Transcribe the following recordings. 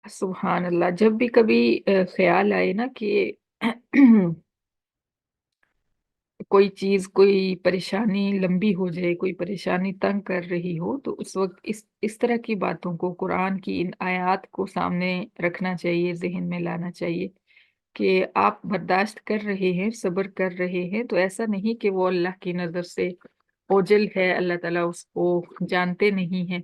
सुभान अल्लाह। जब भी कभी ख्याल आए ना कि कोई चीज, कोई परेशानी लंबी हो जाए, कोई परेशानी तंग कर रही हो, तो उस वक्त इस तरह की बातों को, कुरान की इन आयत को सामने रखना चाहिए, जहन में लाना चाहिए कि आप बर्दाश्त कर रहे हैं, सब्र कर रहे हैं, तो ऐसा नहीं कि वो अल्लाह की नजर से ओझल है, अल्लाह ताला उसको जानते नहीं है।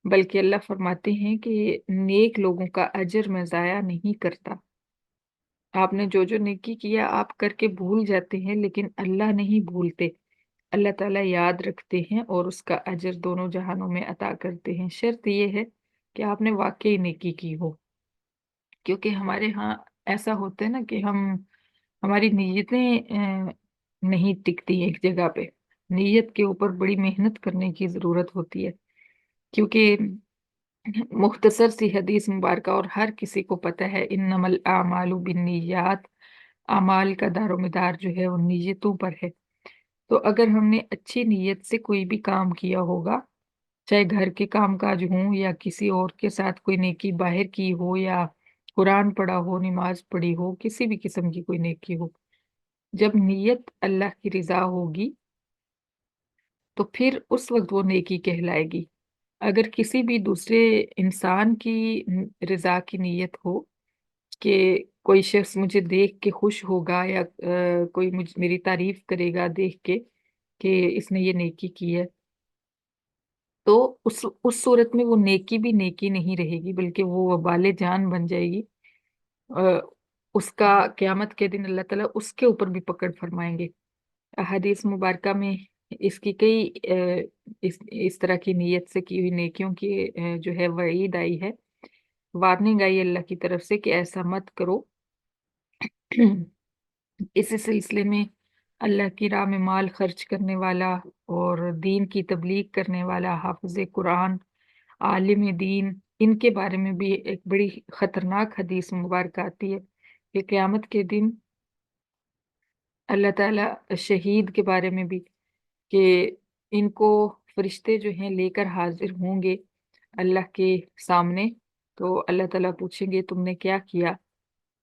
बल्कि अल्लाह फरमाते हैं कि नेक लोगों का अजर मैं जाया नहीं करता। आपने जो जो नेकी किया आप करके भूल जाते हैं, लेकिन अल्लाह नहीं भूलते। अल्लाह ताला याद रखते हैं और उसका अजर दोनों जहानों में अता करते हैं। शर्त ये है कि आपने वाकई नेकी की हो। क्योंकि हमारे यहाँ ऐसा होता है ना कि हमारी नीयतें नहीं टिकती एक जगह पे। नीयत के ऊपर बड़ी मेहनत करने की जरूरत होती है। क्योंकि मुख्तसर सी हदीस मुबारक, और हर किसी को पता है, इन्नमल आमालु बिन्नियात, अमाल का दारोमदार जो है वो नीयतों पर है। तो अगर हमने अच्छी नीयत से कोई भी काम किया होगा, चाहे घर के काम काज हों या किसी और के साथ कोई नेकी बाहर की हो, या कुरान पढ़ा हो, नमाज पढ़ी हो, किसी भी किस्म की कोई नेकी हो, जब नीयत अल्लाह की रिजा होगी तो फिर उस वक्त वो नेकी कहलाएगी। अगर किसी भी दूसरे इंसान की रिजा की नीयत हो कि कोई शख्स मुझे देख के खुश होगा, या कोई मेरी तारीफ करेगा देख के कि इसने ये नेकी की है, तो उस सूरत में वो नेकी भी नेकी नहीं रहेगी, बल्कि वो वबाले जान बन जाएगी। अ, उसका क़यामत के दिन अल्लाह ताला उसके ऊपर भी पकड़ फरमाएंगे। हदीस मुबारका में इसकी कई इस तरह की नीयत से की हुई नेकियों की जो है वईद आई है, वार्निंग आई अल्लाह की तरफ से कि ऐसा मत करो। इसी सिलसिले में अल्लाह की राह में माल खर्च करने वाला और दीन की तबलीग करने वाला, हाफिज कुरान, आलिम दीन, इनके बारे में भी एक बड़ी खतरनाक हदीस मुबारक आती है कि क़यामत के दिन अल्लाह ताला शहीद के बारे में भी, कि इनको फरिश्ते जो हैं लेकर हाजिर होंगे अल्लाह के सामने। तो अल्लाह ताला पूछेंगे तुमने क्या किया,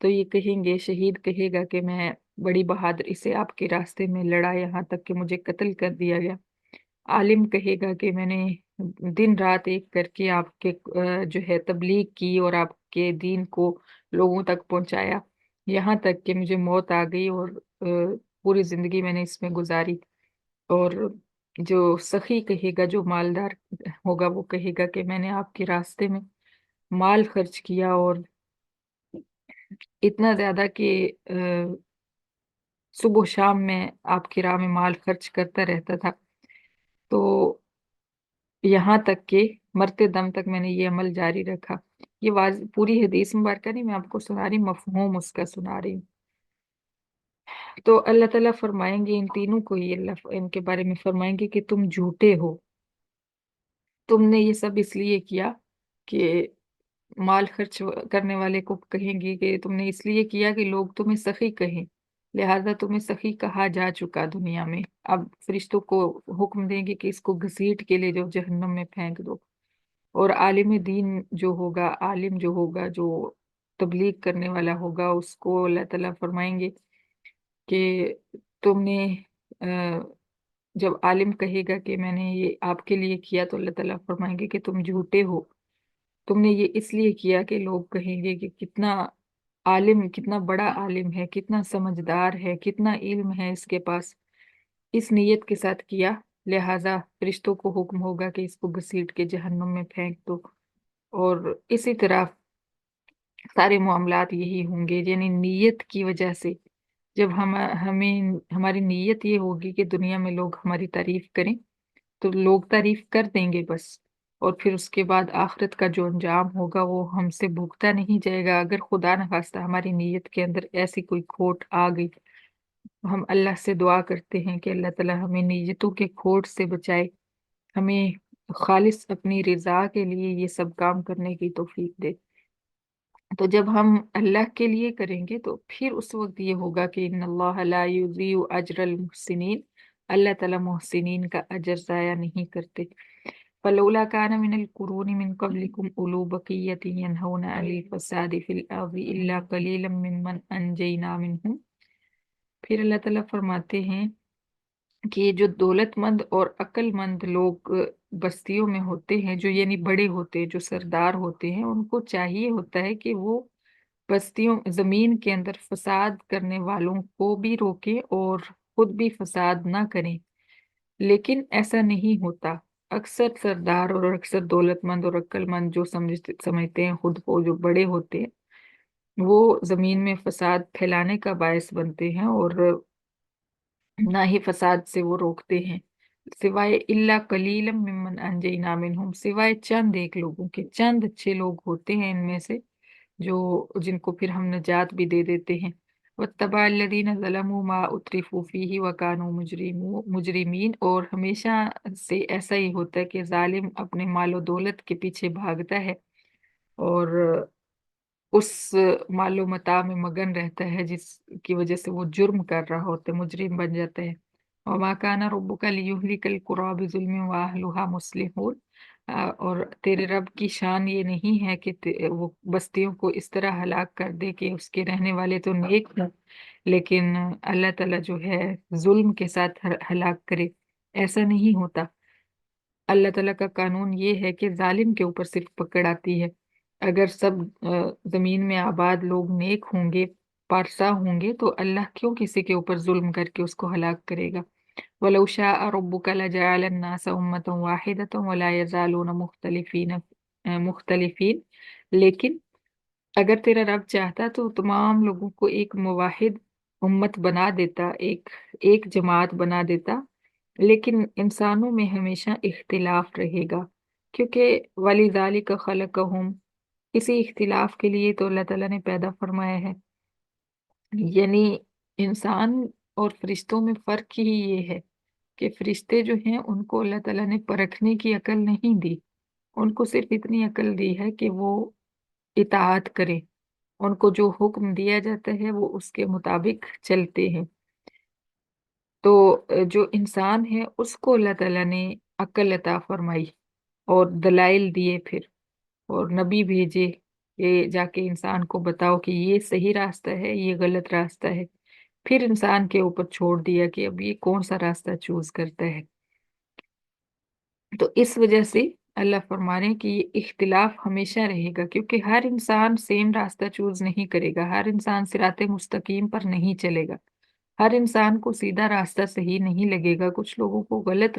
तो ये कहेंगे, शहीद कहेगा कि मैं बड़ी बहादुरी से आपके रास्ते में लड़ा, यहाँ तक कि मुझे कत्ल कर दिया गया। आलिम कहेगा कि मैंने दिन रात एक करके आपके जो है तबलीग की और आपके दीन को लोगों तक पहुंचाया, यहाँ तक कि मुझे मौत आ गई और पूरी जिंदगी मैंने इसमें गुजारी। और जो सखी कहेगा, जो मालदार होगा, वो कहेगा कि मैंने आपके रास्ते में माल खर्च किया, और इतना ज्यादा कि सुबह शाम मैं आपकी राह में माल खर्च करता रहता था। तो यहाँ तक कि मरते दम तक मैंने ये अमल जारी रखा। ये पूरी हदीस मुबारक नहीं, मैं आपको सुना रही, मफहूम उसका सुना रही हूँ। तो अल्लाह ताला फरमाएंगे इन तीनों को ही, अल्लाह इनके बारे में फरमाएंगे कि तुम झूठे हो, तुमने ये सब इसलिए किया कि माल खर्च करने वाले को कहेंगे कि तुमने इसलिए किया कि लोग तुम्हें सखी कहें, लिहाजा तुम्हें सखी कहा जा चुका दुनिया में। अब फरिश्तों को हुक्म देंगे कि इसको घसीट के ले जाओ, जहन्नम में फेंक दो। और आलिम दीन जो होगा, आलिम जो होगा, जो तबलीग करने वाला होगा, उसको अल्लाह ताला फरमाएंगे कि तुमने जब आलिम कहेगा कि मैंने ये आपके लिए किया, तो अल्लाह ताला फरमाएंगे कि तुम झूठे हो, तुमने ये इसलिए किया कि लोग कहेंगे कि कितना आलिम, कितना बड़ा आलिम है, कितना समझदार है, कितना इल्म है इसके पास, इस नीयत के साथ किया। लिहाजा फरिश्तों को हुक्म होगा कि इसको घसीट के जहन्नुम में फेंक दो। और इसी तरह सारे मामलात यही होंगे, यानी नीयत की वजह से। जब हमें हमारी नीयत ये होगी कि दुनिया में लोग हमारी तारीफ करें, तो लोग तारीफ कर देंगे बस। और फिर उसके बाद आखिरत का जो अंजाम होगा वो हमसे भुगता नहीं जाएगा। अगर खुदा न खास्ता हमारी नीयत के अंदर ऐसी कोई खोट आ गई, हम अल्लाह से दुआ करते हैं कि अल्लाह ताला हमें नीयतों के खोट से बचाए, हमें खालिस अपनी रिजा के लिए ये सब काम करने की तौफीक दे। तो जब हम अल्लाह के लिए करेंगे तो फिर उस वक्त ये होगा कि इन्नल्लाह ला युज़ीउ अजरल मुहसिनीन, अल्लाह ताला मुहसिनीन का अजर ज़ाया नहीं करते। فلولا كان من القرون من قبلكم أولو بقية ينهون عن الفساد في الأرض إلا قليلا ممن أنجينا منهم۔ پھر اللہ تعالیٰ فرماتے ہیں کہ یہ جو دولتمند اور عقلمند لوگ بستیوں میں ہوتے ہیں، جو یعنی بڑے ہوتے ہیں، جو سردار ہوتے ہیں، ان کو چاہیے ہوتا ہے کہ وہ بستیوں زمین کے اندر فساد کرنے والوں کو بھی روکیں اور خود بھی فساد نہ کریں، لیکن ایسا نہیں ہوتا۔ اکثر سردار اور اکثر دولتمند اور عقلمند جو سمجھتے ہیں خود کو، جو بڑے ہوتے ہیں، وہ زمین میں فساد پھیلانے کا باعث بنتے ہیں اور نہ ہی فساد سے وہ روکتے ہیں، سوائے اللہ قلیلا ممن انجینا منہم، سوائے چند ایک لوگوں کے۔ چند اچھے لوگ ہوتے ہیں ان میں سے جو جن کو پھر ہم نجات بھی دے دیتے ہیں۔ واتبع الذین ظلموا ما اترفوا فیہ وکانوا مجرمین، اور ہمیشہ سے ایسا ہی ہوتا ہے کہ ظالم اپنے مال و دولت کے پیچھے بھاگتا ہے اور اس مال و متاع میں مگن رہتا ہے جس کی وجہ سے وہ جرم کر رہا ہوتا ہے، مجرم بن جاتا ہے۔ وما كان ربك ليهلك القرى بظلم واهلها مصلحون، اور تیرے رب کی شان یہ نہیں ہے کہ وہ بستیوں کو اس طرح ہلاک کر دے کہ اس کے رہنے والے تو نیک ہوں، لیکن اللہ تعالیٰ جو ہے ظلم کے ساتھ ہلاک کرے، ایسا نہیں ہوتا۔ اللہ تعالیٰ کا قانون یہ ہے کہ ظالم کے اوپر صرف پکڑ آتی ہے۔ اگر سب زمین میں آباد لوگ نیک ہوں گے، پارسا ہوں گے، تو اللہ کیوں کسی کے اوپر ظلم کر کے اس کو ہلاک کرے گا؟ وَلَوْ شَاءَ رَبُّكَ لَجَعَلَ النَّاسَ أُمَّةً وَاحِدَةً وَلَا يَزَالُونَ مختلفین، لیکن اگر تیرا رب چاہتا تو تمام لوگوں کو ایک موحد امت بنا دیتا، ایک جماعت بنا دیتا، لیکن انسانوں میں ہمیشہ اختلاف رہے گا، کیونکہ وَلِذَٰلِكَ خَلَقَهُمْ، اسی اختلاف کے لیے تو اللہ تعالیٰ نے پیدا فرمایا ہے۔ یعنی انسان اور فرشتوں میں فرق ہی یہ ہے کہ فرشتے جو ہیں ان کو اللہ تعالیٰ نے پرکھنے کی عقل نہیں دی، ان کو صرف اتنی عقل دی ہے کہ وہ اطاعت کریں، ان کو جو حکم دیا جاتا ہے وہ اس کے مطابق چلتے ہیں۔ تو جو انسان ہے اس کو اللہ تعالیٰ نے عقل عطا فرمائی اور دلائل دیے، پھر اور نبی بھیجے کہ جا کے انسان کو بتاؤ کہ یہ صحیح راستہ ہے، یہ غلط راستہ ہے، پھر انسان کے اوپر چھوڑ دیا کہ اب یہ کون سا راستہ چوز کرتا ہے۔ تو اس وجہ سے اللہ فرما رہے ہیں کہ یہ اختلاف ہمیشہ رہے گا، کیونکہ ہر انسان سیم راستہ چوز نہیں کرے گا، ہر انسان صراط مستقیم پر نہیں چلے گا، ہر انسان کو سیدھا راستہ صحیح نہیں لگے گا، کچھ لوگوں کو غلط